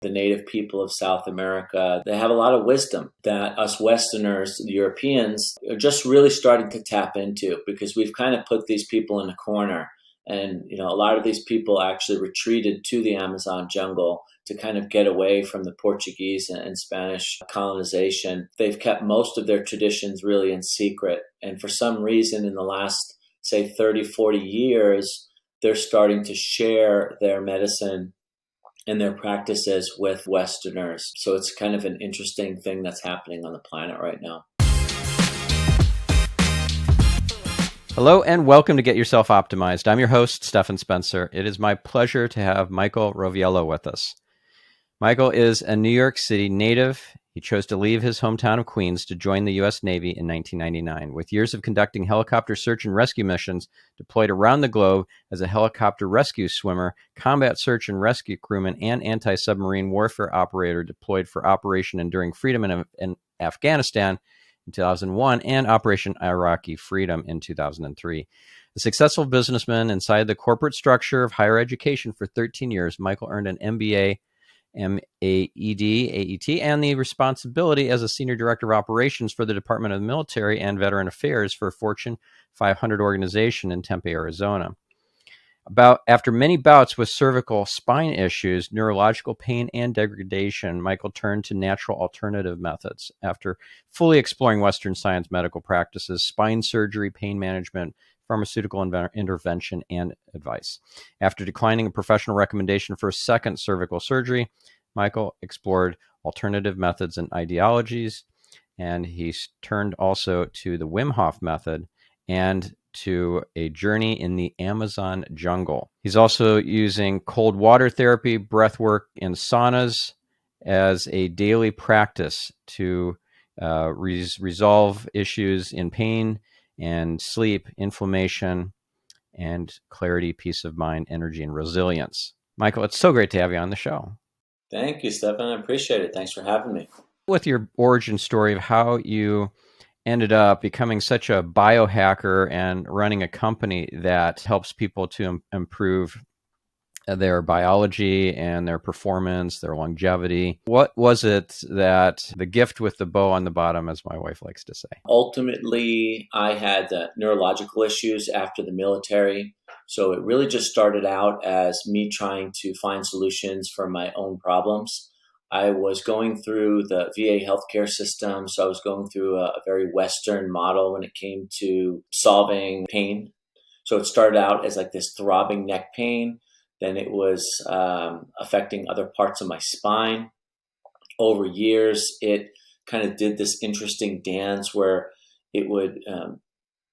the native people of South America. They have a lot of wisdom that us Westerners, the Europeans, are just really starting to tap into, because we've kind of put these people in a corner. And, a lot of these people actually retreated to the Amazon jungle to kind of get away from the Portuguese and Spanish colonization. They've kept most of their traditions really in secret. And for some reason, in the last, say, 30, 40 years, they're starting to share their medicine and their practices with Westerners. So it's kind of an interesting thing that's happening on the planet right now. Hello and welcome to Get Yourself Optimized. I'm your host, Stephan Spencer. It is my pleasure to have Michael Roviello with us. Michael is a New York City native. He chose to leave his hometown of Queens to join the U.S. Navy in 1999. With years of conducting helicopter search and rescue missions, deployed around the globe as a helicopter rescue swimmer, combat search and rescue crewman, and anti-submarine warfare operator deployed for Operation Enduring Freedom in Afghanistan in 2001 and Operation Iraqi Freedom in 2003. A successful businessman inside the corporate structure of higher education for 13 years, Michael earned an MBA, MAED, AET, and the responsibility as a senior director of operations for the Department of Military and Veteran Affairs for a Fortune 500 organization in Tempe, Arizona. After many bouts with cervical spine issues, neurological pain, and degradation, Michael turned to natural alternative methods. After fully exploring Western science medical practices, spine surgery, pain management, pharmaceutical intervention, and advice. After declining a professional recommendation for a second cervical surgery, Michael explored alternative methods and ideologies, and he's turned also to the Wim Hof Method and to a journey in the Amazon jungle. He's also using cold water therapy, breath work, and saunas as a daily practice to resolve issues in pain and sleep, inflammation, and clarity, peace of mind, energy, and resilience. Michael, it's so great to have you on the show. Thank you, Stephan. I appreciate it. Thanks for having me. With your origin story of how you ended up becoming such a biohacker and running a company that helps people to improve their biology and their performance, their longevity. What was it that the gift with the bow on the bottom, as my wife likes to say? Ultimately, I had neurological issues after the military. So it really just started out as me trying to find solutions for my own problems. I was going through the VA healthcare system, so I was going through a very Western model when it came to solving pain. So it started out as like this throbbing neck pain. Then it was affecting other parts of my spine. Over years, it kind of did this interesting dance where it would,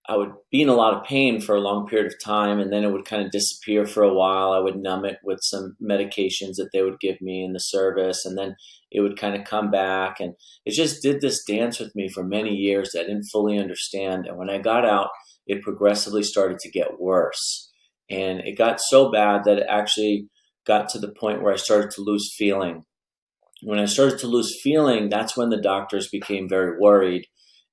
I would be in a lot of pain for a long period of time, and then it would kind of disappear for a while. I would numb it with some medications that they would give me in the service, and then it would kind of come back. And it just did this dance with me for many years that I didn't fully understand. And when I got out, it progressively started to get worse. And it got so bad that it actually got to the point where I started to lose feeling. When I started to lose feeling, that's when the doctors became very worried.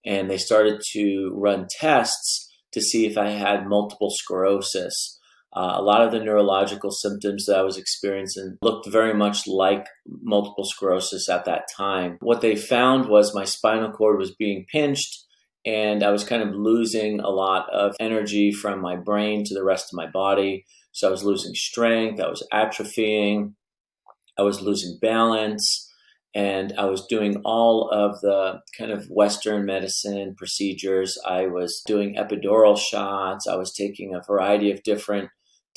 And they started to run tests to see if I had multiple sclerosis. A lot of the neurological symptoms that I was experiencing looked very much like multiple sclerosis at that time. What they found was my spinal cord was being pinched, and I was kind of losing a lot of energy from my brain to the rest of my body. So I was losing strength, I was atrophying, I was losing balance, and I was doing all of the kind of Western medicine procedures. I was doing epidural shots. I was taking a variety of different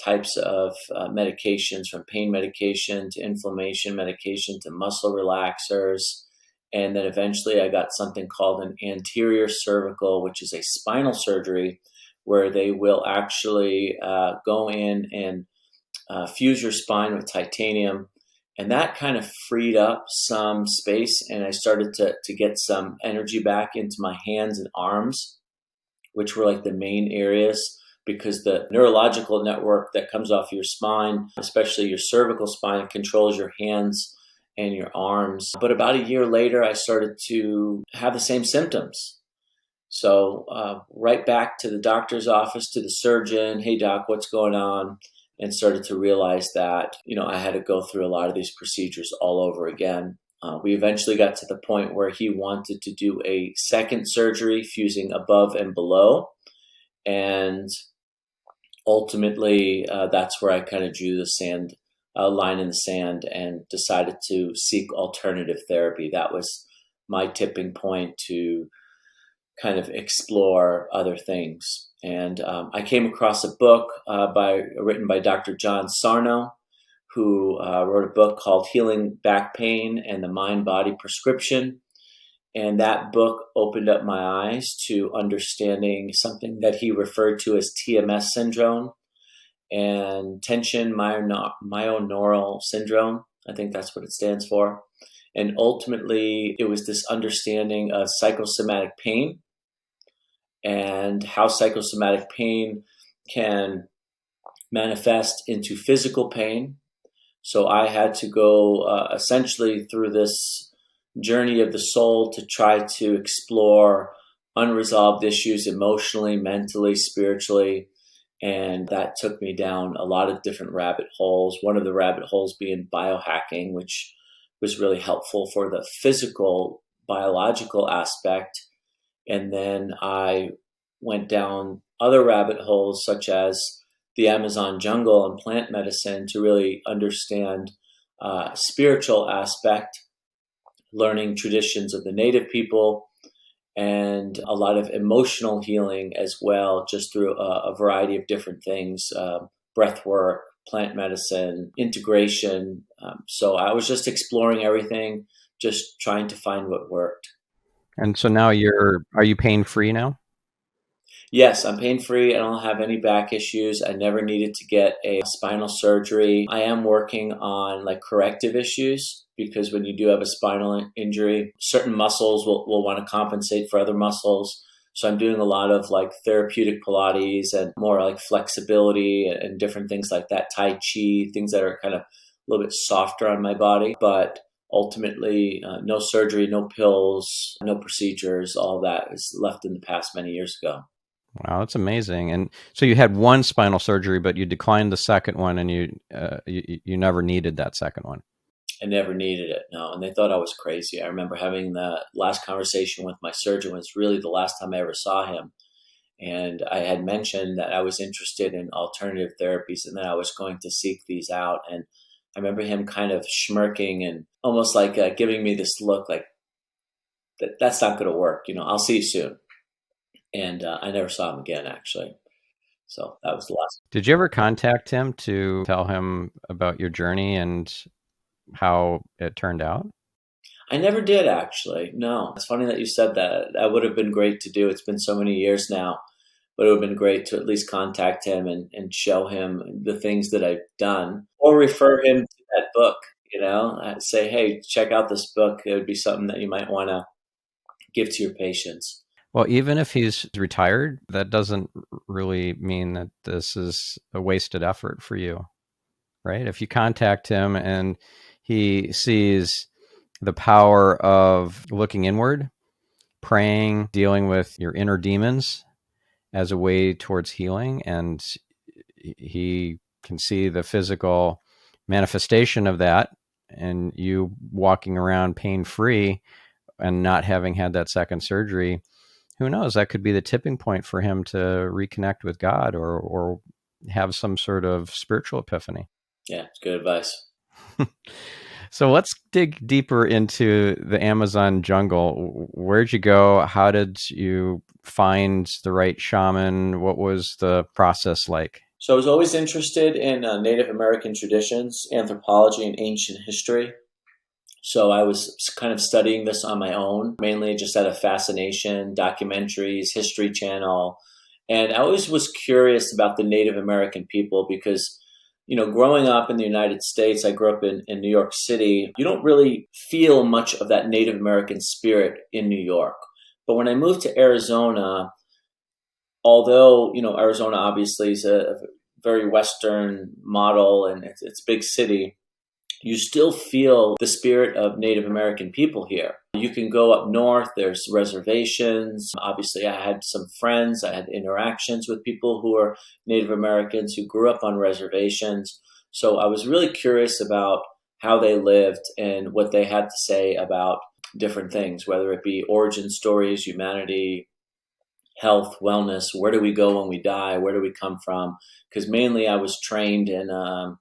types of medications, from pain medication to inflammation medication to muscle relaxers. And then eventually I got something called an anterior cervical, which is a spinal surgery where they will actually go in and fuse your spine with titanium. And that kind of freed up some space, and I started to get some energy back into my hands and arms, which were like the main areas, because the neurological network that comes off your spine, especially your cervical spine, controls your hands and your arms. But about a year later, I started to have the same symptoms. So right back to the doctor's office, to the surgeon, hey doc, what's going on? and started to realize that, I had to go through a lot of these procedures all over again. We eventually got to the point where he wanted to do a second surgery fusing above and below. And ultimately, that's where I kind of drew the line in the sand and decided to seek alternative therapy. That was my tipping point to kind of explore other things. And I came across a book written by Dr. John Sarno, who wrote a book called Healing Back Pain and the Mind-Body Prescription. And that book opened up my eyes to understanding something that he referred to as TMS syndrome and tension myoneural syndrome. I think that's what it stands for. And ultimately, it was this understanding of psychosomatic pain and how psychosomatic pain can manifest into physical pain. So I had to go essentially through this journey of the soul to try to explore unresolved issues emotionally, mentally, spiritually. And that took me down a lot of different rabbit holes. One of the rabbit holes being biohacking, which was really helpful for the physical, biological aspect. And then I went down other rabbit holes, such as the Amazon jungle and plant medicine, to really understand spiritual aspect, learning traditions of the native people, and a lot of emotional healing as well, just through a variety of different things, breath work, plant medicine, integration. So I was just exploring everything, just trying to find what worked. And so now are you pain free now? Yes, I'm pain free. I don't have any back issues. I never needed to get a spinal surgery. I am working on corrective issues, because when you do have a spinal injury, certain muscles will want to compensate for other muscles. So I'm doing a lot of therapeutic Pilates and more flexibility and different things like that, Tai Chi, things that are kind of a little bit softer on my body. But ultimately, no surgery, no pills, no procedures. All that is left in the past many years ago. Wow, that's amazing. And so you had one spinal surgery, but you declined the second one, and you never needed that second one. I never needed it, no. And they thought I was crazy. I remember having the last conversation with my surgeon was really the last time I ever saw him. And I had mentioned that I was interested in alternative therapies and that I was going to seek these out. And I remember him kind of smirking and almost giving me this look like, that's not going to work. I'll see you soon. And I never saw him again, actually. So that was the last. Did you ever contact him to tell him about your journey and how it turned out? I never did, actually. No. It's funny that you said that. That would have been great to do. It's been so many years now, but it would have been great to at least contact him and show him the things that I've done, or refer him to that book, say, hey, check out this book. It would be something that you might want to give to your patients. Well, even if he's retired, that doesn't really mean that this is a wasted effort for you, right? If you contact him and he sees the power of looking inward, praying, dealing with your inner demons as a way towards healing, and he can see the physical manifestation of that, and you walking around pain-free and not having had that second surgery, who knows, that could be the tipping point for him to reconnect with God or have some sort of spiritual epiphany. Yeah, it's good advice. So let's dig deeper into the Amazon jungle. Where'd you go? How did you find the right shaman? What was the process like? So I was always interested in Native American traditions, anthropology, and ancient history. So I was kind of studying this on my own, mainly just out of fascination, documentaries, History Channel. And I always was curious about the Native American people because, growing up in the United States, I grew up in New York City. You don't really feel much of that Native American spirit in New York. But when I moved to Arizona, although, Arizona obviously is a very Western model and it's a big city, you still feel the spirit of Native American people here. You can go up north, there's reservations. Obviously, I had some friends, I had interactions with people who are Native Americans who grew up on reservations. So I was really curious about how they lived and what they had to say about different things, whether it be origin stories, humanity, health, wellness, where do we go when we die, where do we come from? Because mainly I was trained in, I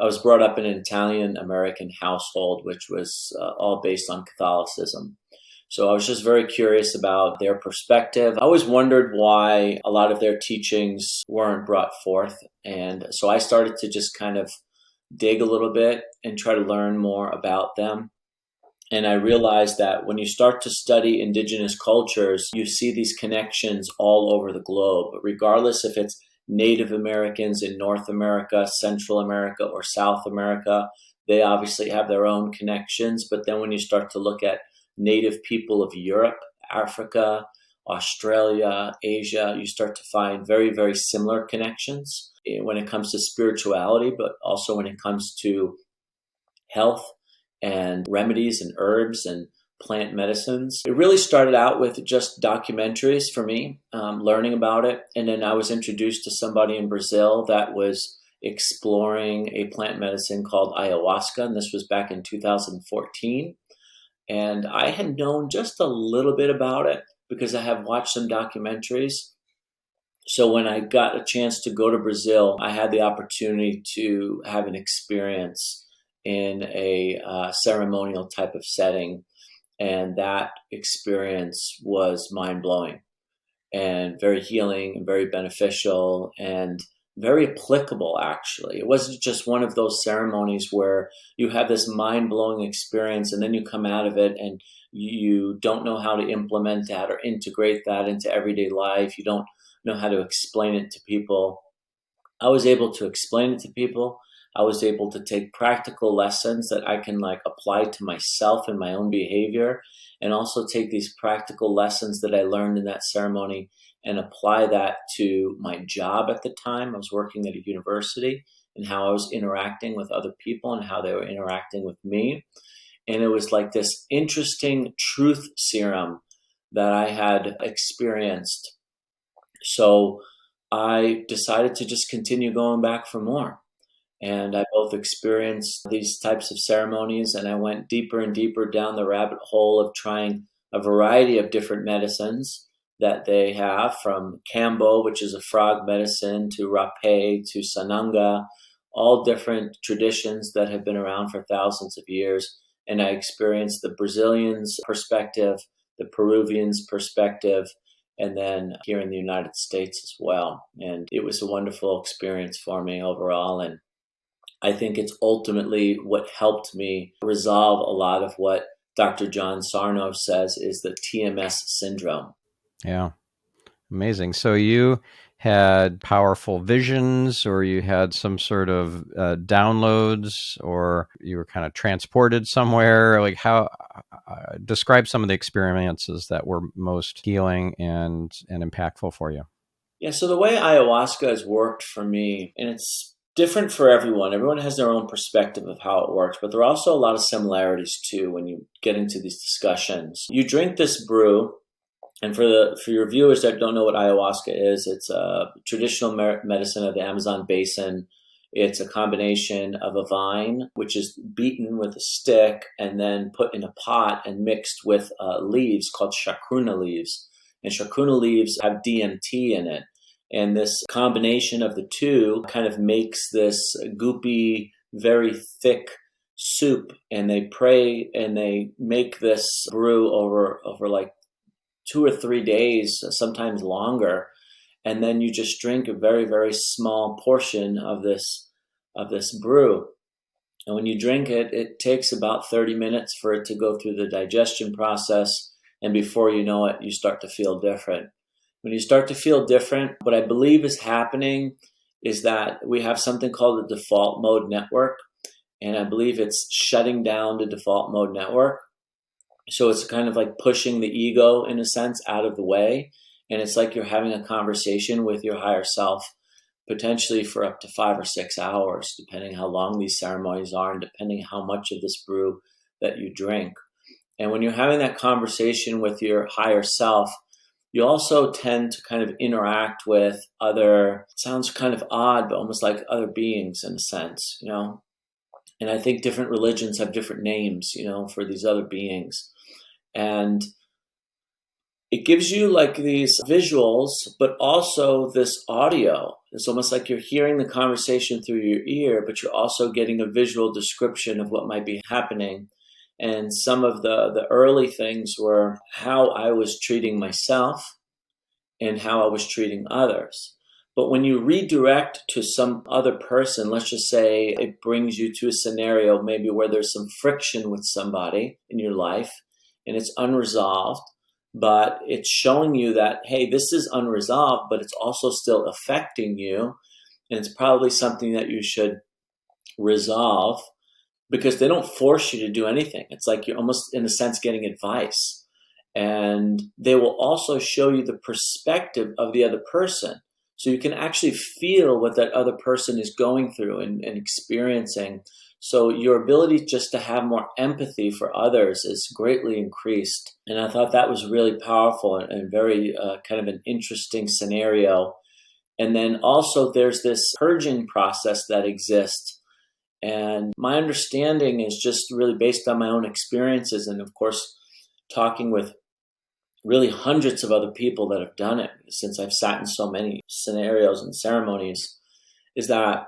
was brought up in an Italian American household, which was all based on Catholicism. So I was just very curious about their perspective. I always wondered why a lot of their teachings weren't brought forth. And so I started to just kind of dig a little bit and try to learn more about them. And I realized that when you start to study indigenous cultures, you see these connections all over the globe, regardless if it's Native Americans in North America, Central America, or South America. They obviously have their own connections. But then when you start to look at Native people of Europe, Africa, Australia, Asia, you start to find very, very similar connections when it comes to spirituality, but also when it comes to health and remedies and herbs and plant medicines. It really started out with just documentaries for me, learning about it. And then I was introduced to somebody in Brazil that was exploring a plant medicine called ayahuasca. And this was back in 2014. And I had known just a little bit about it because I have watched some documentaries. So when I got a chance to go to Brazil, I had the opportunity to have an experience in a ceremonial type of setting. And that experience was mind-blowing and very healing and very beneficial and very applicable, actually. It wasn't just one of those ceremonies where you have this mind-blowing experience and then you come out of it and you don't know how to implement that or integrate that into everyday life. You don't know how to explain it to people. I was able to explain it to people. I was able to take practical lessons that I can apply to myself and my own behavior, and also take these practical lessons that I learned in that ceremony and apply that to my job at the time. I was working at a university and how I was interacting with other people and how they were interacting with me. And it was like this interesting truth serum that I had experienced. So I decided to just continue going back for more. And I both experienced these types of ceremonies, and I went deeper and deeper down the rabbit hole of trying a variety of different medicines that they have, from Kambo, which is a frog medicine, to Rapé, to Sananga, all different traditions that have been around for thousands of years. And I experienced the Brazilians' perspective, the Peruvians' perspective, and then here in the United States as well. And it was a wonderful experience for me overall. And I think it's ultimately what helped me resolve a lot of what Dr. John Sarno says is the TMS syndrome. Yeah, amazing. So you had powerful visions, or you had some sort of downloads, or you were kind of transported somewhere? Like, how describe some of the experiences that were most healing and impactful for you. Yeah, so the way ayahuasca has worked for me, and it's different for everyone. Everyone has their own perspective of how it works, but there are also a lot of similarities too when you get into these discussions. You drink this brew, and for your viewers that don't know what ayahuasca is, it's a traditional medicine of the Amazon basin. It's a combination of a vine, which is beaten with a stick and then put in a pot and mixed with leaves called chacruna leaves. And chacruna leaves have DMT in it. And this combination of the two kind of makes this goopy, very thick soup. And they pray and they make this brew over like 2 or 3 days, sometimes longer. And then you just drink a very, very small portion of this brew. And when you drink it, it takes about 30 minutes for it to go through the digestion process. And before you know it, you start to feel different. When you start to feel different, what I believe is happening is that we have something called the default mode network. And I believe it's shutting down the default mode network. So it's kind of like pushing the ego, in a sense, out of the way. And it's like you're having a conversation with your higher self. potentially for up to 5 or 6 hours, depending how long these ceremonies are and depending how much of this brew that you drink. And when you're having that conversation with your higher self, you also tend to kind of interact with other, it sounds kind of odd, but almost like other beings in a sense, And I think different religions have different names, for these other beings. And it gives you like these visuals, but also this audio. It's almost like you're hearing the conversation through your ear, but you're also getting a visual description of what might be happening. And some of the early things were how I was treating myself and how I was treating others. But when you redirect to some other person, let's just say it brings you to a scenario maybe where there's some friction with somebody in your life and it's unresolved, but it's showing you that, hey, this is unresolved, but it's also still affecting you. And it's probably something that you should resolve, because they don't force you to do anything. It's like you're almost, in a sense, getting advice. And they will also show you the perspective of the other person. So you can actually feel what that other person is going through and experiencing. So your ability just to have more empathy for others is greatly increased. And I thought that was really powerful and very kind of an interesting scenario. And then also there's this purging process that exists. And my understanding is just really based on my own experiences and, of course, talking with really hundreds of other people that have done it, since I've sat in so many scenarios and ceremonies, is that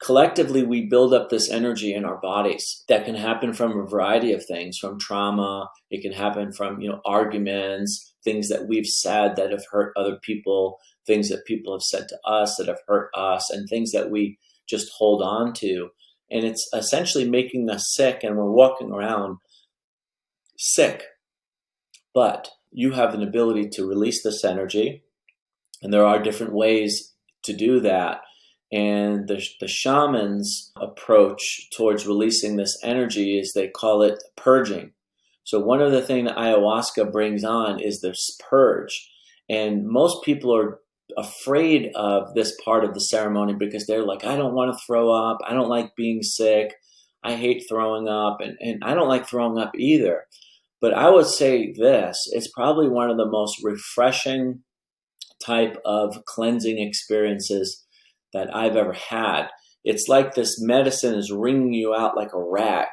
collectively we build up this energy in our bodies that can happen from a variety of things, from trauma. It can happen from, arguments, things that we've said that have hurt other people, things that people have said to us that have hurt us, and things that we just hold on to. And it's essentially making us sick, and we're walking around sick. But you have an ability to release this energy, and there are different ways to do that. And the shaman's approach towards releasing this energy is they call it purging. So one of the things that ayahuasca brings on is this purge. And most people are afraid of this part of the ceremony because they're like, I don't want to throw up. I don't like being sick. I hate throwing up. And I don't like throwing up either. But I would say this, it's probably one of the most refreshing type of cleansing experiences that I've ever had. It's like this medicine is wringing you out like a rag.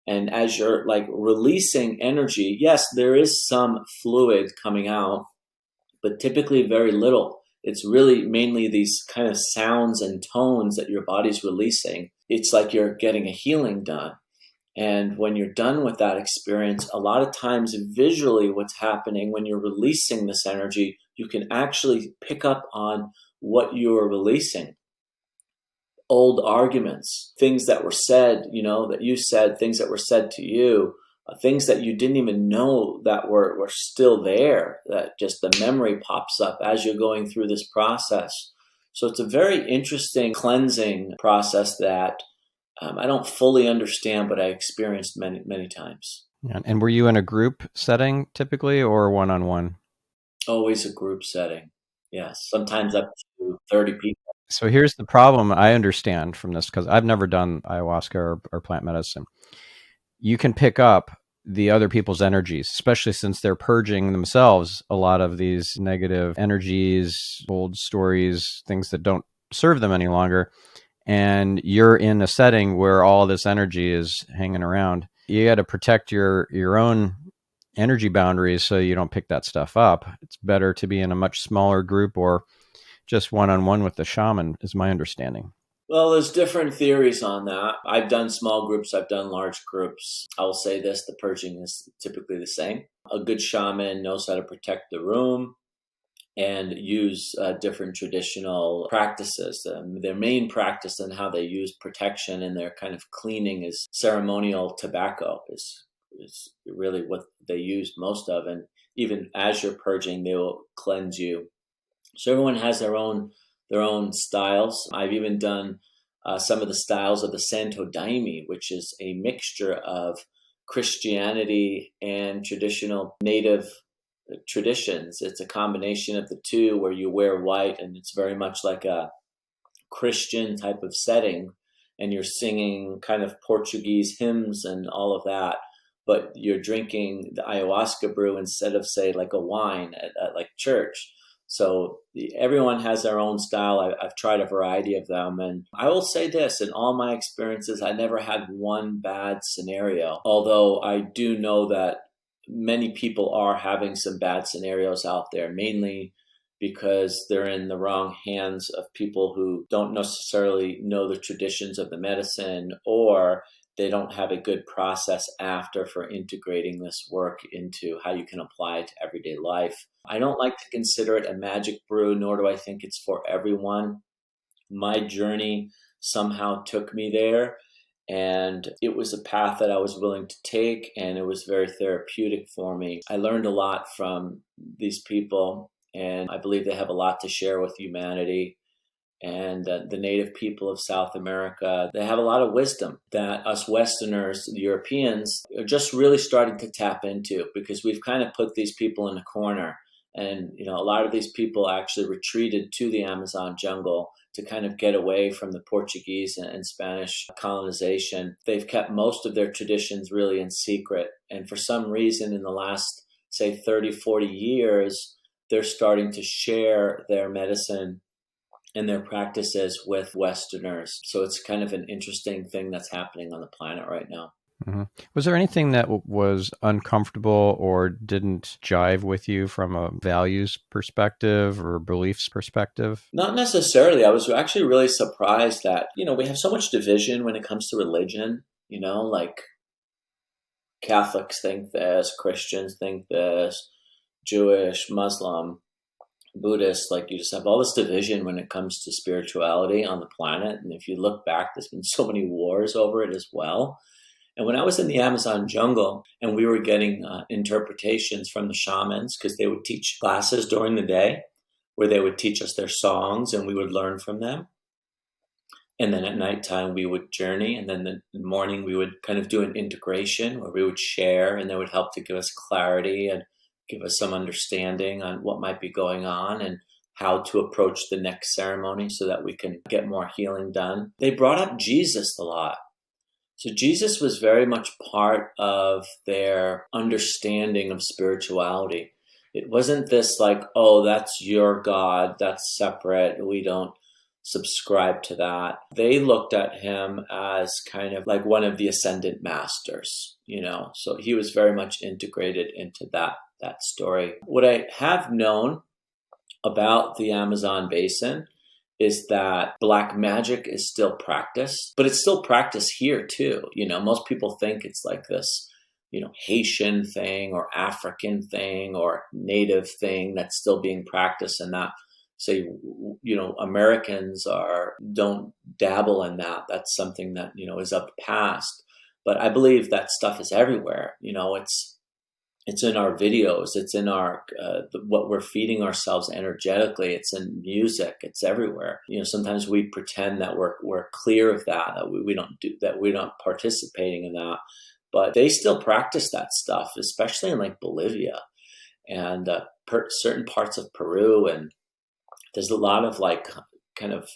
And as you're like releasing energy, yes, there is some fluid coming out, but typically very little. It's really mainly these kind of sounds and tones that your body's releasing. It's like you're getting a healing done. And when you're done with that experience, a lot of times visually what's happening when you're releasing this energy, you can actually pick up on what you're releasing. Old arguments, things that were said, that you said, things that were said to you, things that you didn't even know that were still there, that just the memory pops up as you're going through this process. So it's a very interesting cleansing process that I don't fully understand, but I experienced many, many times. And were you in a group setting typically or one-on-one? Always a group setting. Yes. Sometimes up to 30 people. So here's the problem I understand from this, because I've never done ayahuasca or plant medicine. You can pick up the other people's energies, especially since they're purging themselves a lot of these negative energies, old stories, things that don't serve them any longer. And you're in a setting where all this energy is hanging around. You got to protect your own energy boundaries so you don't pick that stuff up. It's better to be in a much smaller group or just one-on-one with the shaman, is my understanding. Well, there's different theories on that. I've done small groups. I've done large groups. I'll say this, the purging is typically the same. A good shaman knows how to protect the room and use different traditional practices. Their main practice and how they use protection and their kind of cleaning is ceremonial tobacco is really what they use most of. And even as you're purging, they will cleanse you. So everyone has their own styles. I've even done some of the styles of the Santo Daime, which is a mixture of Christianity and traditional native traditions. It's a combination of the two where you wear white, and it's very much like a Christian type of setting and you're singing kind of Portuguese hymns and all of that, but you're drinking the ayahuasca brew instead of, say, like a wine at like church. So everyone has their own style. I've tried a variety of them. And I will say this, in all my experiences, I never had one bad scenario. Although I do know that many people are having some bad scenarios out there, mainly because they're in the wrong hands of people who don't necessarily know the traditions of the medicine, or they don't have a good process after for integrating this work into how you can apply it to everyday life. I don't like to consider it a magic brew, nor do I think it's for everyone. My journey somehow took me there, and it was a path that I was willing to take, and it was very therapeutic for me. I learned a lot from these people, and I believe they have a lot to share with humanity. And the native people of South America, they have a lot of wisdom that us Westerners, the Europeans, are just really starting to tap into, because we've kind of put these people in a corner. And, a lot of these people actually retreated to the Amazon jungle to kind of get away from the Portuguese and Spanish colonization. They've kept most of their traditions really in secret. And for some reason, in the last, say, 30, 40 years, they're starting to share their medicine and their practices with Westerners. So it's kind of an interesting thing that's happening on the planet right now. Mm-hmm. Was there anything that was uncomfortable or didn't jive with you from a values perspective or beliefs perspective? Not necessarily. I was actually really surprised that, we have so much division when it comes to religion, like Catholics think this, Christians think this, Jewish, Muslim, Buddhists, like you just have all this division when it comes to spirituality on the planet. And if you look back, there's been so many wars over it as well. And when I was in the Amazon jungle and we were getting interpretations from the shamans, because they would teach classes during the day where they would teach us their songs and we would learn from them. And then at nighttime we would journey. And then the morning we would kind of do an integration where we would share, and they would help to give us clarity and give us some understanding on what might be going on and how to approach the next ceremony so that we can get more healing done. They brought up Jesus a lot. So Jesus was very much part of their understanding of spirituality. It wasn't this like, oh, that's your God, that's separate, we don't subscribe to that. They looked at him as kind of like one of the ascendant masters, so he was very much integrated into that story. What I have known about the Amazon basin is that black magic is still practiced, but it's still practiced here too. Most people think it's like this, Haitian thing or African thing or native thing that's still being practiced, and that, say, Americans don't dabble in that. That's something that, is of the past. But I believe that stuff is everywhere. It's in our videos. It's in our what we're feeding ourselves energetically. It's in music. It's everywhere. Sometimes we pretend that we're clear of that we don't do that. We're not participating in that, but they still practice that stuff, especially in like Bolivia and certain parts of Peru. And there's a lot of like kind of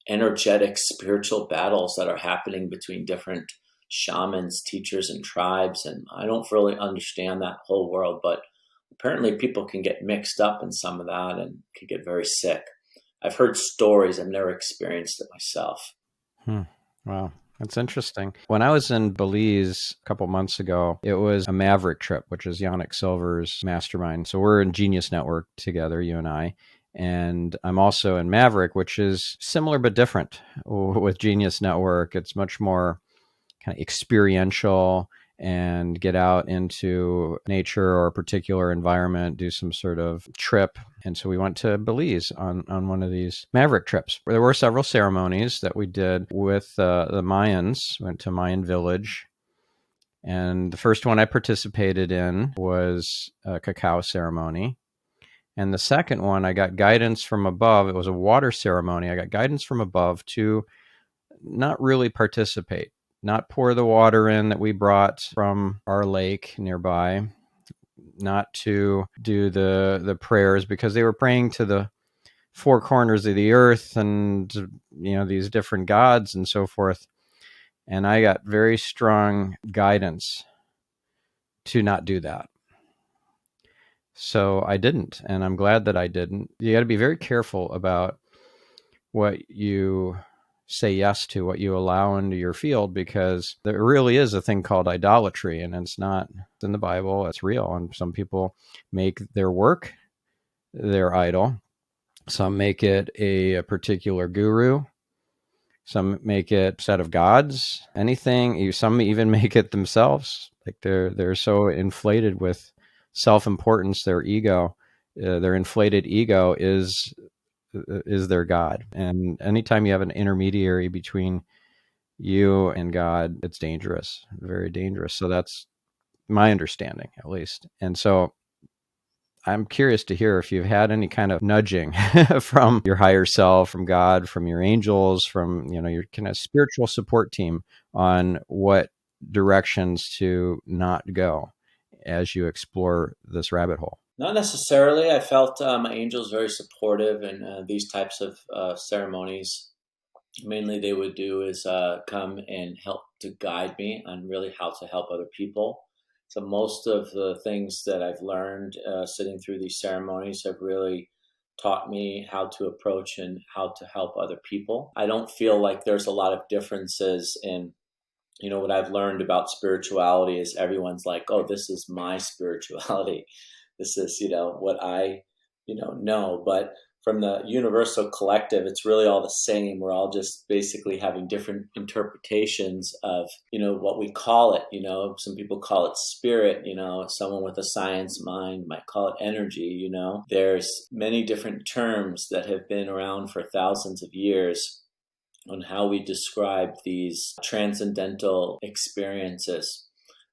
energetic spiritual battles that are happening between different shamans, teachers, and tribes. And I don't really understand that whole world, but apparently people can get mixed up in some of that and can get very sick. I've heard stories. I've never experienced it myself. Wow. That's interesting. When I was in Belize a couple months ago, it was a Maverick trip, which is Yannick Silver's mastermind. So we're in Genius Network together, you and I. And I'm also in Maverick, which is similar but different. With Genius Network, it's much more kind of experiential and get out into nature or a particular environment, do some sort of trip. And so we went to Belize on one of these Maverick trips. There were several ceremonies that we did with the Mayans, went to Mayan village. And the first one I participated in was a cacao ceremony. And the second one, I got guidance from above. It was a water ceremony. I got guidance from above to not really participate, not pour the water in that we brought from our lake nearby, not to do the prayers, because they were praying to the four corners of the earth and, these different gods and so forth. And I got very strong guidance to not do that. So I didn't, and I'm glad that I didn't. You got to be very careful about what you say yes to, what you allow into your field, because there really is a thing called idolatry, and it's not in the Bible. It's real, and some people make their work their idol. Some make it a particular guru. Some make it a set of gods. Anything. Some even make it themselves. Like they're so inflated with self-importance, their ego, their inflated ego is their God. And anytime you have an intermediary between you and God, it's dangerous, very dangerous. So that's my understanding, at least. And so I'm curious to hear if you've had any kind of nudging from your higher self, from God, from your angels, from your kind of spiritual support team on what directions to not go as you explore this rabbit hole. Not necessarily. I felt my angels very supportive in these types of ceremonies. Mainly, they would do is come and help to guide me on really how to help other people. So most of the things that I've learned sitting through these ceremonies have really taught me how to approach and how to help other people. I don't feel like there's a lot of differences in, what I've learned about spirituality is everyone's like, oh, this is my spirituality. This is, what I, know. But from the universal collective, it's really all the same. We're all just basically having different interpretations of, what we call it. Some people call it spirit, someone with a science mind might call it energy, There's many different terms that have been around for thousands of years on how we describe these transcendental experiences.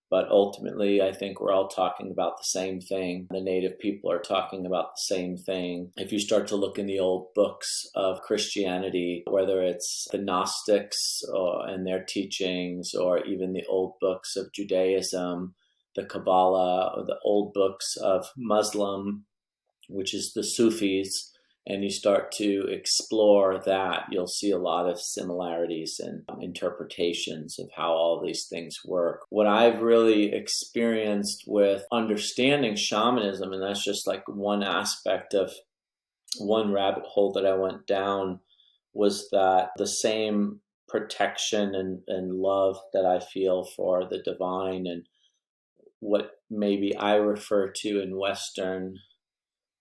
But ultimately, I think we're all talking about the same thing. The native people are talking about the same thing. If you start to look in the old books of Christianity, whether it's the Gnostics and their teachings, or even the old books of Judaism, the Kabbalah, or the old books of Muslim, which is the Sufis, and you start to explore that, you'll see a lot of similarities and interpretations of how all these things work. What I've really experienced with understanding shamanism, and that's just like one aspect of one rabbit hole that I went down, was that the same protection and love that I feel for the divine and what maybe I refer to in Western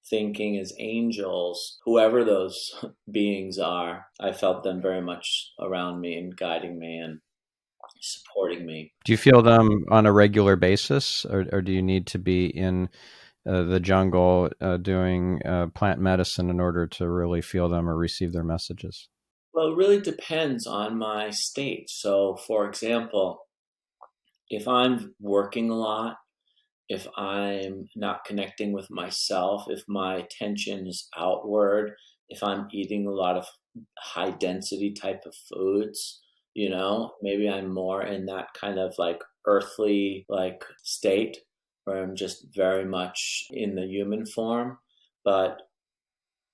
thinking as angels, whoever those beings are, I felt them very much around me and guiding me and supporting me. Do you feel them on a regular basis, or do you need to be in the jungle doing plant medicine in order to really feel them or receive their messages? Well, it really depends on my state. So, for example, if I'm working a lot, if I'm not connecting with myself, if my attention is outward, if I'm eating a lot of high density type of foods, maybe I'm more in that kind of like earthly like state where I'm just very much in the human form. But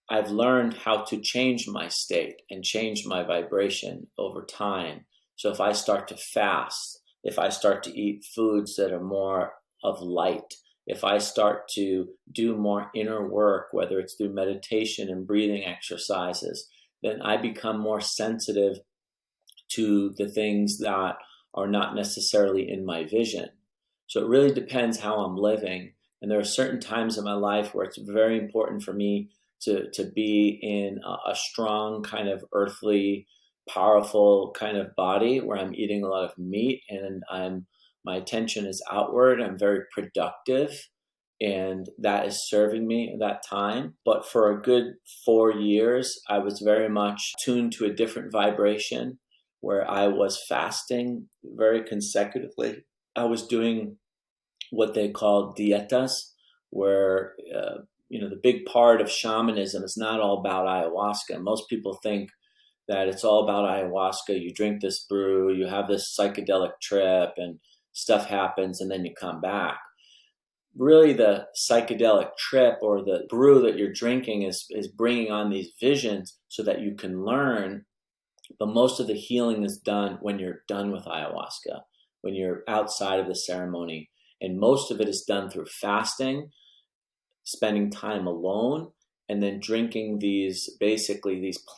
I've learned how to change my state and change my vibration over time. So if I start to fast, if I start to eat foods that are more of light, if I start to do more inner work, whether it's through meditation and breathing exercises, then I become more sensitive to the things that are not necessarily in my vision. So it really depends how I'm living. And there are certain times in my life where it's very important for me to be in a strong kind of earthly, powerful kind of body where I'm eating a lot of meat and my attention is outward. I'm very productive, and that is serving me at that time. But for a good 4 years, I was very much tuned to a different vibration where I was fasting very consecutively. I was doing what they call dietas, where the big part of shamanism is not all about ayahuasca. Most people think that it's all about ayahuasca. You drink this brew, you have this psychedelic trip, and stuff happens, and then you come back. really the psychedelic trip or the brew that you're drinking is bringing on these visions so that you can learn. But most of the healing is done when you're done with ayahuasca, when you're outside of the ceremony. And most of it is done through fasting, spending time alone, and then drinking these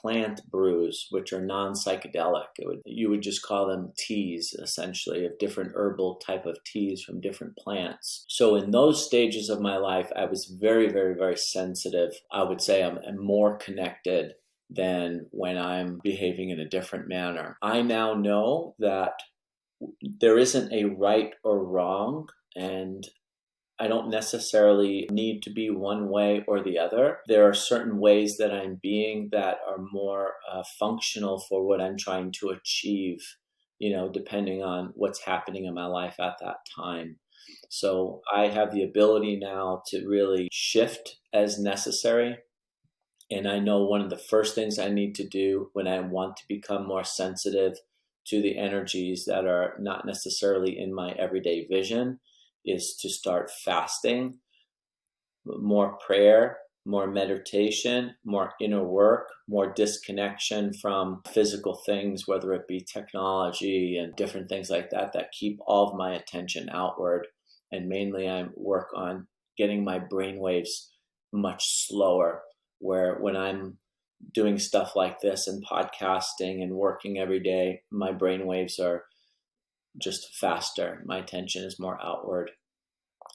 plant brews, which are non-psychedelic. You would just call them teas, essentially, of different herbal type of teas from different plants. So in those stages of my life, I was very, very, very sensitive. I would say I'm more connected than when I'm behaving in a different manner. I now know that there isn't a right or wrong, and I don't necessarily need to be one way or the other. There are certain ways that I'm being that are more functional for what I'm trying to achieve, depending on what's happening in my life at that time. So I have the ability now to really shift as necessary. And I know one of the first things I need to do when I want to become more sensitive to the energies that are not necessarily in my everyday vision is to start fasting, more prayer, more meditation, more inner work, more disconnection from physical things, whether it be technology and different things like that, that keep all of my attention outward. And mainly I work on getting my brain waves much slower, where when I'm doing stuff like this and podcasting and working every day, my brain waves are just faster. My attention is more outward.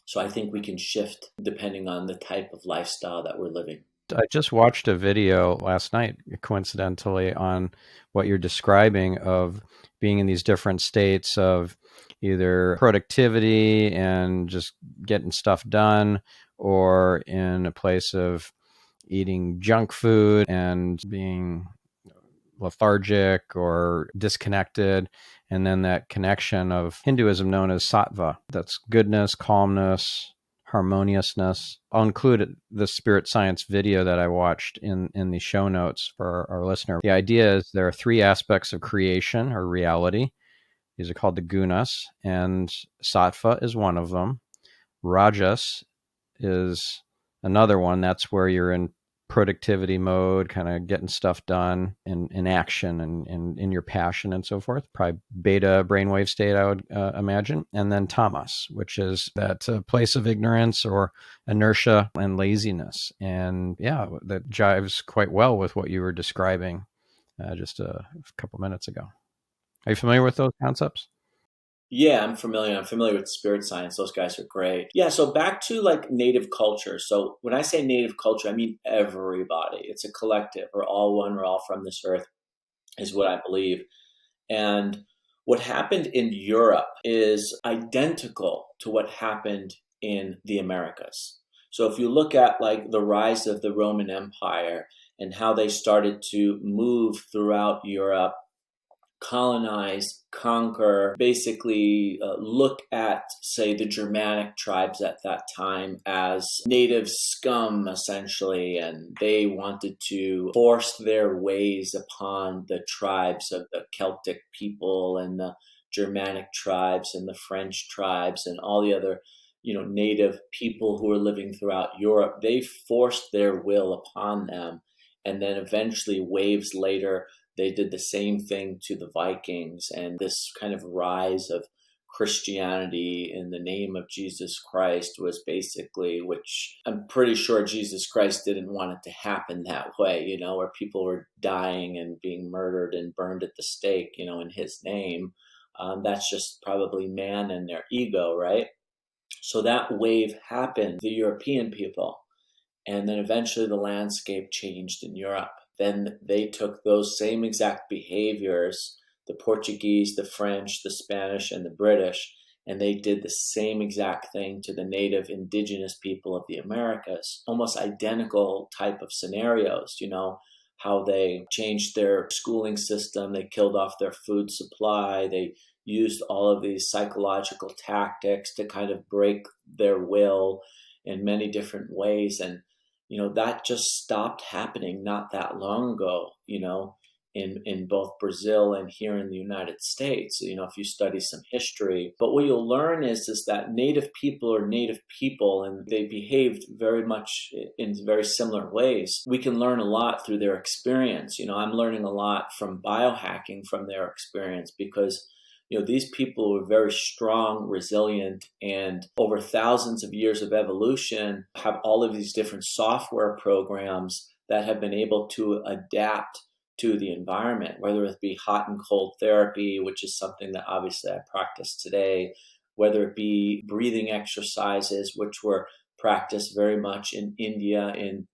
So I think we can shift depending on the type of lifestyle that we're living. I just watched a video last night, coincidentally, on what you're describing of being in these different states of either productivity and just getting stuff done, or in a place of eating junk food and being lethargic or disconnected. And then that connection of Hinduism known as sattva, that's goodness, calmness, harmoniousness. I'll include the spirit science video that I watched in the show notes for our listener. The idea is there are three aspects of creation or reality. These are called the gunas, and sattva is one of them. Rajas is another one. That's where you're in productivity mode, kind of getting stuff done in action and in your passion and so forth. Probably beta brainwave state, I would imagine. And then tamas, which is that place of ignorance or inertia and laziness. And yeah, that jives quite well with what you were describing just a couple minutes ago. Are you familiar with those concepts? Yeah, I'm familiar. I'm familiar with spirit science. Those guys are great. Yeah, so back to like native culture. So when I say native culture, I mean everybody. It's a collective. We're all one. We're all from this earth, is what I believe. And what happened in Europe is identical to what happened in the Americas. So if you look at like the rise of the Roman Empire and how they started to move throughout Europe, colonize, conquer, basically look at, say, the Germanic tribes at that time as native scum, essentially, and they wanted to force their ways upon the tribes of the Celtic people and the Germanic tribes and the French tribes and all the other native people who were living throughout Europe. They forced their will upon them. And then eventually, waves later, they did the same thing to the Vikings, and this kind of rise of Christianity in the name of Jesus Christ was basically, which I'm pretty sure Jesus Christ didn't want it to happen that way, where people were dying and being murdered and burned at the stake, in his name. That's just probably man and their ego, right? So that wave happened, the European people, and then eventually the landscape changed in Europe. Then they took those same exact behaviors, the Portuguese, the French, the Spanish, and the British, and they did the same exact thing to the native indigenous people of the Americas. Almost identical type of scenarios, how they changed their schooling system, they killed off their food supply, they used all of these psychological tactics to kind of break their will in many different ways. And that just stopped happening not that long ago, in both Brazil and here in the United States, if you study some history. But what you'll learn is that native people are native people, and they behaved very much in very similar ways. We can learn a lot through their experience. I'm learning a lot from biohacking from their experience, because these people were very strong, resilient, and over thousands of years of evolution have all of these different software programs that have been able to adapt to the environment, whether it be hot and cold therapy, which is something that obviously I practice today, whether it be breathing exercises, which were practiced very much in India, in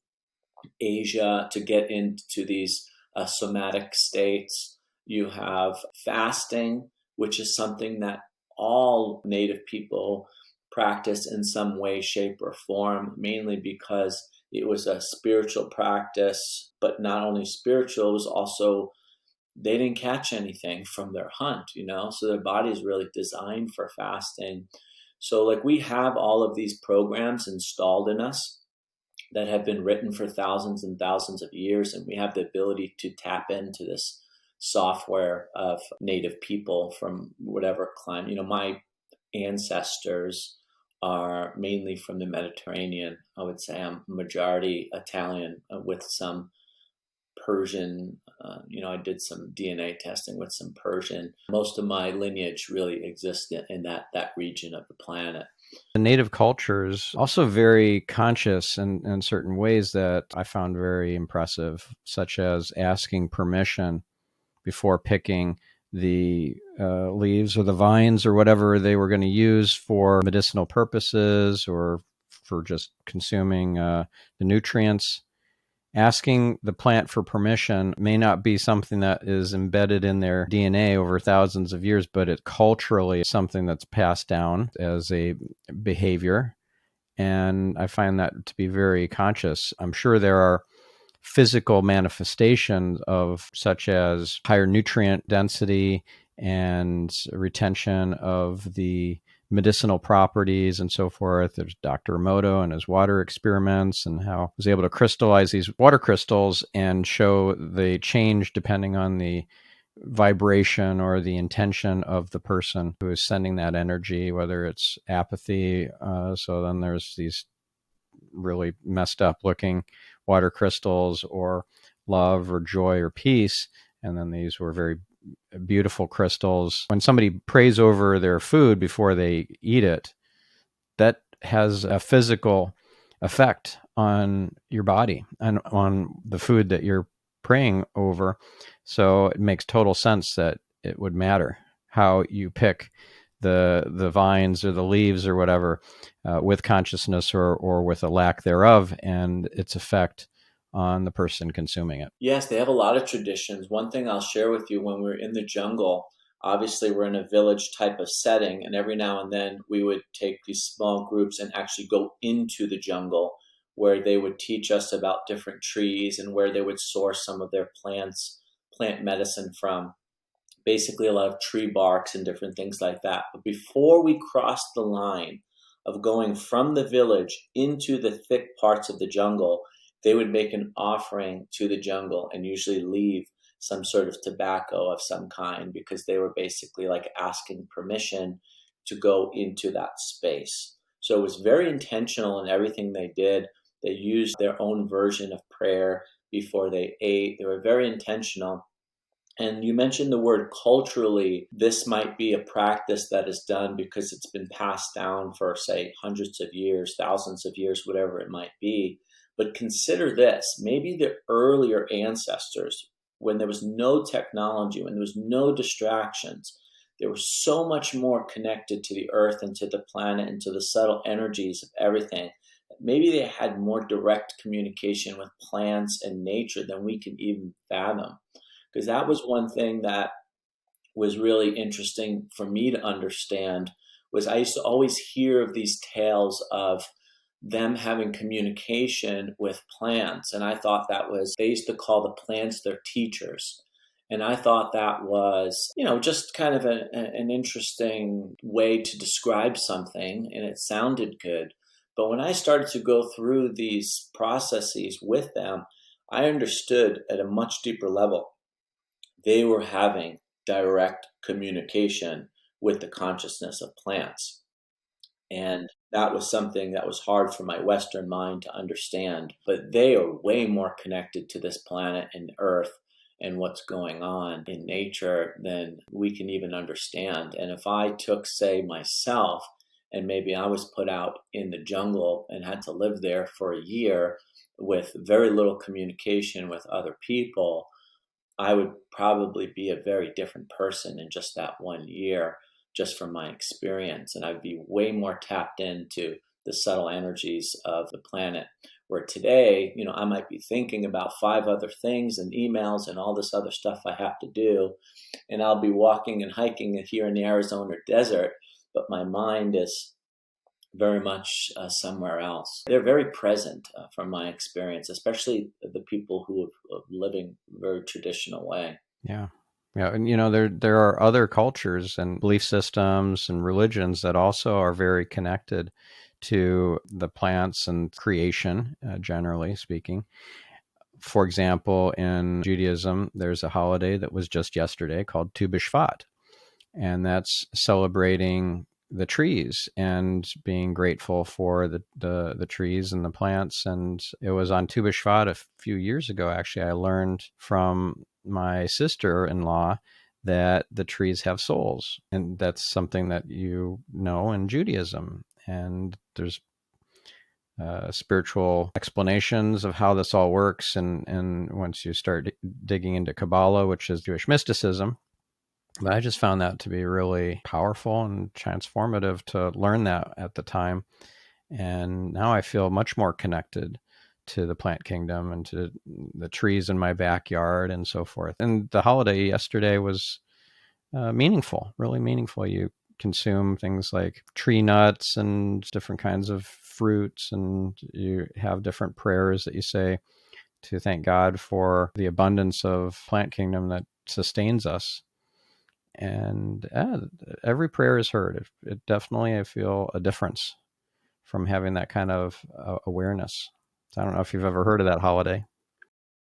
Asia, to get into these somatic states. You have fasting, which is something that all native people practice in some way, shape, or form, mainly because it was a spiritual practice, but not only spiritual, it was also, they didn't catch anything from their hunt, so their body is really designed for fasting. So we have all of these programs installed in us that have been written for thousands and thousands of years, and we have the ability to tap into this software of native people from whatever climate. My ancestors are mainly from the Mediterranean. I would say I'm majority Italian with some Persian. I did some DNA testing with some Persian. Most of my lineage really exists in that region of the planet. The native culture is also very conscious in certain ways that I found very impressive, such as asking permission before picking the leaves or the vines or whatever they were going to use for medicinal purposes or for just consuming the nutrients. Asking the plant for permission may not be something that is embedded in their DNA over thousands of years, but it culturally is something that's passed down as a behavior. And I find that to be very conscious. I'm sure there are physical manifestations of such as higher nutrient density and retention of the medicinal properties and so forth. There's Dr. Emoto and his water experiments and how he was able to crystallize these water crystals and show the change depending on the vibration or the intention of the person who is sending that energy, whether it's apathy. So then there's these really messed up looking water crystals, or love or joy or peace. And then these were very beautiful crystals. When somebody prays over their food before they eat it, that has a physical effect on your body and on the food that you're praying over. So it makes total sense that it would matter how you pick the vines or the leaves or whatever with consciousness or with a lack thereof, and its effect on the person consuming it. Yes, they have a lot of traditions. One thing I'll share with you, when we're in the jungle, obviously we're in a village type of setting, and every now and then we would take these small groups and actually go into the jungle, where they would teach us about different trees and where they would source some of their plant medicine from. Basically a lot of tree barks and different things like that. But before we crossed the line of going from the village into the thick parts of the jungle, they would make an offering to the jungle and usually leave some sort of tobacco of some kind, because they were basically asking permission to go into that space. So it was very intentional in everything they did. They used their own version of prayer before they ate. They were very intentional. And you mentioned the word culturally. This might be a practice that is done because it's been passed down for, say, hundreds of years, thousands of years, whatever it might be. But consider this, maybe the earlier ancestors, when there was no technology, when there was no distractions, they were so much more connected to the earth and to the planet and to the subtle energies of everything. Maybe they had more direct communication with plants and nature than we can even fathom. Because that was one thing that was really interesting for me to understand, was I used to always hear of these tales of them having communication with plants. And I thought that was, they used to call the plants their teachers. And I thought that was, just kind of an interesting way to describe something, and it sounded good. But when I started to go through these processes with them, I understood at a much deeper level they were having direct communication with the consciousness of plants. And that was something that was hard for my Western mind to understand. But they are way more connected to this planet and Earth and what's going on in nature than we can even understand. And if I took, say, myself, and maybe I was put out in the jungle and had to live there for a year with very little communication with other people, I would probably be a very different person in just that 1 year, just from my experience. And I'd be way more tapped into the subtle energies of the planet. Where today, I might be thinking about 5 other things and emails and all this other stuff I have to do. And I'll be walking and hiking here in the Arizona desert, but my mind is very much somewhere else. They're very present from my experience, especially the people who are living a very traditional way. Yeah. Yeah. And, there are other cultures and belief systems and religions that also are very connected to the plants and creation, generally speaking. For example, in Judaism, there's a holiday that was just yesterday called Tu B'Shvat, and that's celebrating the trees and being grateful for the trees and the plants. And it was on Tu B'Shvat a few years ago, actually, I learned from my sister-in-law that the trees have souls. And that's something that in Judaism. And there's spiritual explanations of how this all works. And once you start digging into Kabbalah, which is Jewish mysticism, but I just found that to be really powerful and transformative to learn that at the time. And now I feel much more connected to the plant kingdom and to the trees in my backyard and so forth. And the holiday yesterday was meaningful, really meaningful. You consume things like tree nuts and different kinds of fruits, and you have different prayers that you say to thank God for the abundance of plant kingdom that sustains us. And every prayer is heard. It definitely, I feel a difference from having that kind of awareness. So I don't know if you've ever heard of that holiday.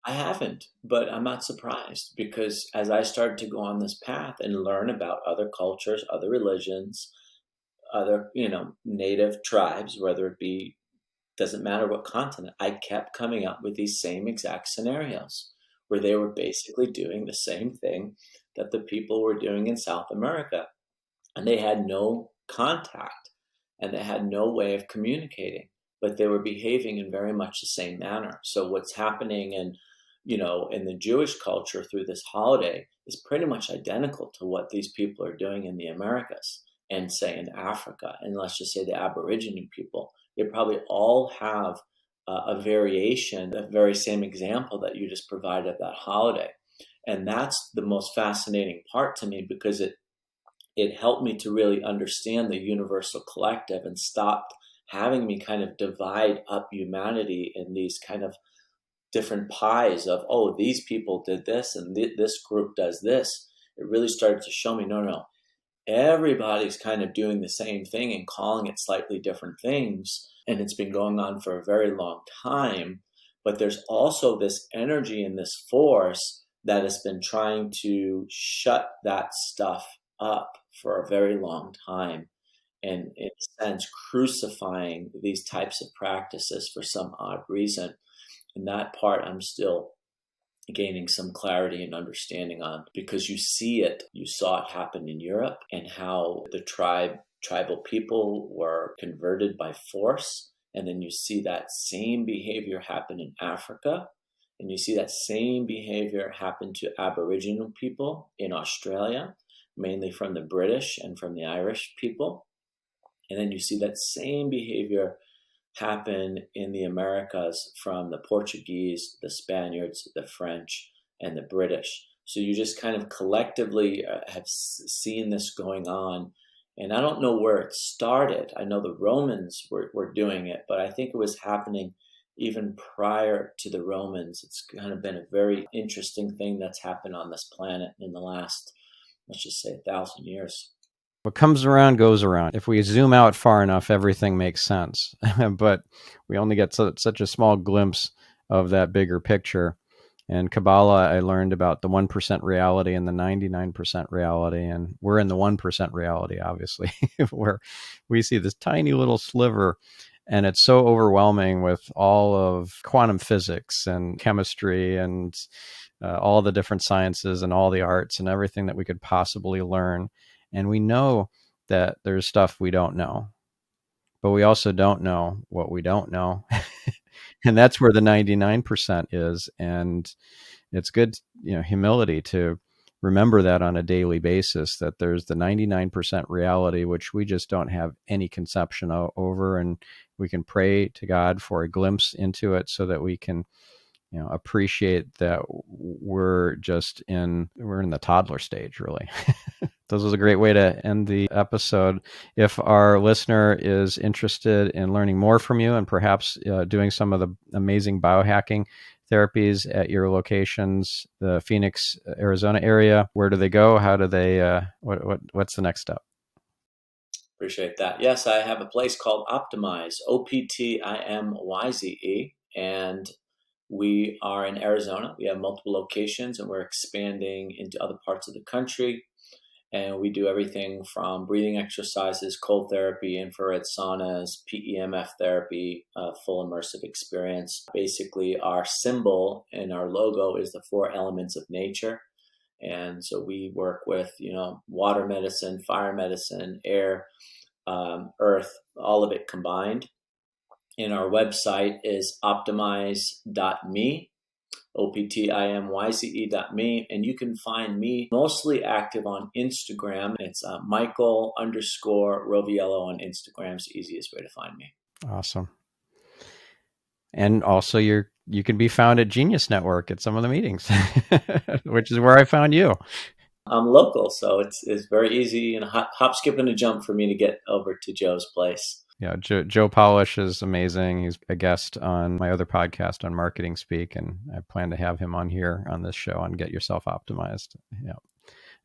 I haven't, but I'm not surprised, because as I started to go on this path and learn about other cultures, other religions, other, native tribes, whether it be, doesn't matter what continent, I kept coming up with these same exact scenarios where they were basically doing the same thing that the people were doing in South America. And they had no contact and they had no way of communicating, but they were behaving in very much the same manner. So what's happening in the Jewish culture through this holiday is pretty much identical to what these people are doing in the Americas and, say, in Africa. And let's just say the Aborigine people, they probably all have a variation, the very same example that you just provided of that holiday. And that's the most fascinating part to me, because it helped me to really understand the universal collective and stopped having me kind of divide up humanity in these kind of different pies of, oh, these people did this and this group does this. It really started to show me, no, everybody's kind of doing the same thing and calling it slightly different things. And it's been going on for a very long time. But there's also this energy and this force that has been trying to shut that stuff up for a very long time. And in a sense, crucifying these types of practices for some odd reason. And that part I'm still gaining some clarity and understanding on, because you saw it happen in Europe, and how the tribal people were converted by force. And then you see that same behavior happen in Africa. And you see that same behavior happen to Aboriginal people in Australia, mainly from the British and from the Irish people. And then you see that same behavior happen in the Americas from the Portuguese, the Spaniards, the French, and the British. So you just kind of collectively have seen this going on. And I don't know where it started. I know the Romans were doing it, but I think it was happening even prior to the Romans. It's kind of been a very interesting thing that's happened on this planet in the last, let's just say, 1,000 years. What comes around goes around. If we zoom out far enough, everything makes sense. But we only get such a small glimpse of that bigger picture. And Kabbalah, I learned about the 1% reality and the 99% reality. And we're in the 1% reality, obviously, where we see this tiny little sliver. And it's so overwhelming with all of quantum physics and chemistry and all the different sciences and all the arts and everything that we could possibly learn. And we know that there's stuff we don't know, but we also don't know what we don't know. And that's where the 99% is. And it's good, humility to remember that on a daily basis, that there's the 99% reality, which we just don't have any conception over. And we can pray to God for a glimpse into it so that we can, appreciate that we're in the toddler stage, really. This was a great way to end the episode. If our listener is interested in learning more from you and perhaps doing some of the amazing biohacking therapies at your locations, the Phoenix, Arizona area, where do they go? How do they, what's the next step? Appreciate that. Yes, I have a place called Optimyze, Optimyze, and we are in Arizona. We have multiple locations, and we're expanding into other parts of the country. And we do everything from breathing exercises, cold therapy, infrared saunas, PEMF therapy, full immersive experience. Basically, our symbol and our logo is the 4 elements of nature. And so we work with, water medicine, fire medicine, air, earth, all of it combined. And our website is optimyze.me, optimyze.me, and you can find me mostly active on Instagram. It's Michael_Roviello on Instagram. It's the easiest way to find me. Awesome. And also you can be found at Genius Network at some of the meetings, which is where I found you. I'm local, so it's very easy and hop, skip, and a jump for me to get over to Joe's place. Yeah, Joe Polish is amazing. He's a guest on my other podcast on Marketing Speak, and I plan to have him on here on this show on Get Yourself Optimized. Yeah,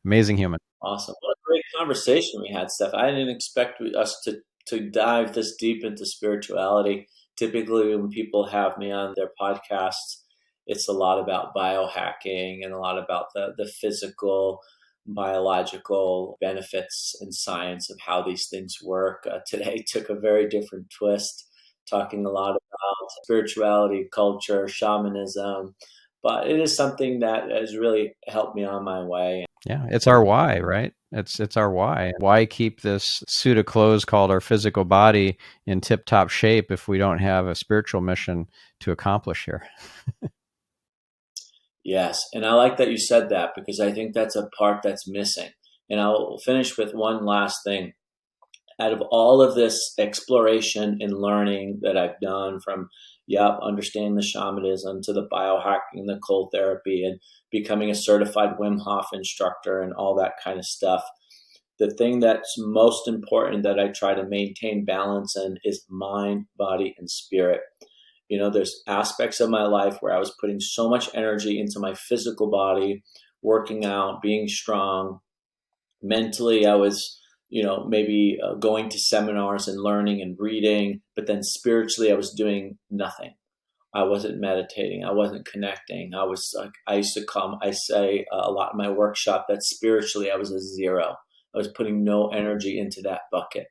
amazing human. Awesome. What a great conversation we had, Steph. I didn't expect us to dive this deep into spirituality. Typically, when people have me on their podcasts, it's a lot about biohacking and a lot about the physical, biological benefits and science of how these things work. Today took a very different twist, talking a lot about spirituality, culture, shamanism, but it is something that has really helped me on my way. Yeah, it's our why, right? It's our why. Why keep this suit of clothes called our physical body in tip-top shape if we don't have a spiritual mission to accomplish here? Yes, and I like that you said that because I think that's a part that's missing. And I'll finish with one last thing. Out of all of this exploration and learning that I've done from, understanding the shamanism to the biohacking, the cold therapy, and becoming a certified Wim Hof instructor and all that kind of stuff, the thing that's most important that I try to maintain balance in is mind, body, and spirit. There's aspects of my life where I was putting so much energy into my physical body, working out, being strong. Mentally, I was, maybe going to seminars and learning and reading, but then spiritually, I was doing nothing. I wasn't meditating. I wasn't connecting. I say a lot in my workshop that spiritually I was a 0. I was putting no energy into that bucket.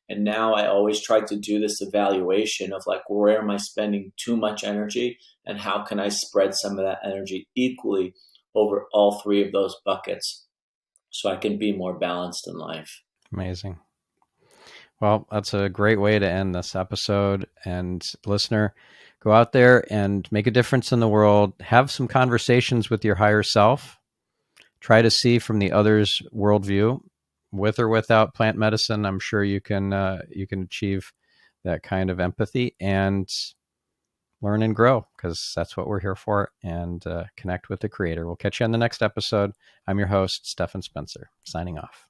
And now I always try to do this evaluation of where am I spending too much energy and how can I spread some of that energy equally over all 3 of those buckets so I can be more balanced in life. Amazing. Well, that's a great way to end this episode. And listener, go out there and make a difference in the world. Have some conversations with your higher self. Try to see from the other's worldview. With or without plant medicine, I'm sure you can achieve that kind of empathy and learn and grow, because that's what we're here for, and connect with the creator. We'll catch you on the next episode. I'm your host, Stephan Spencer, signing off.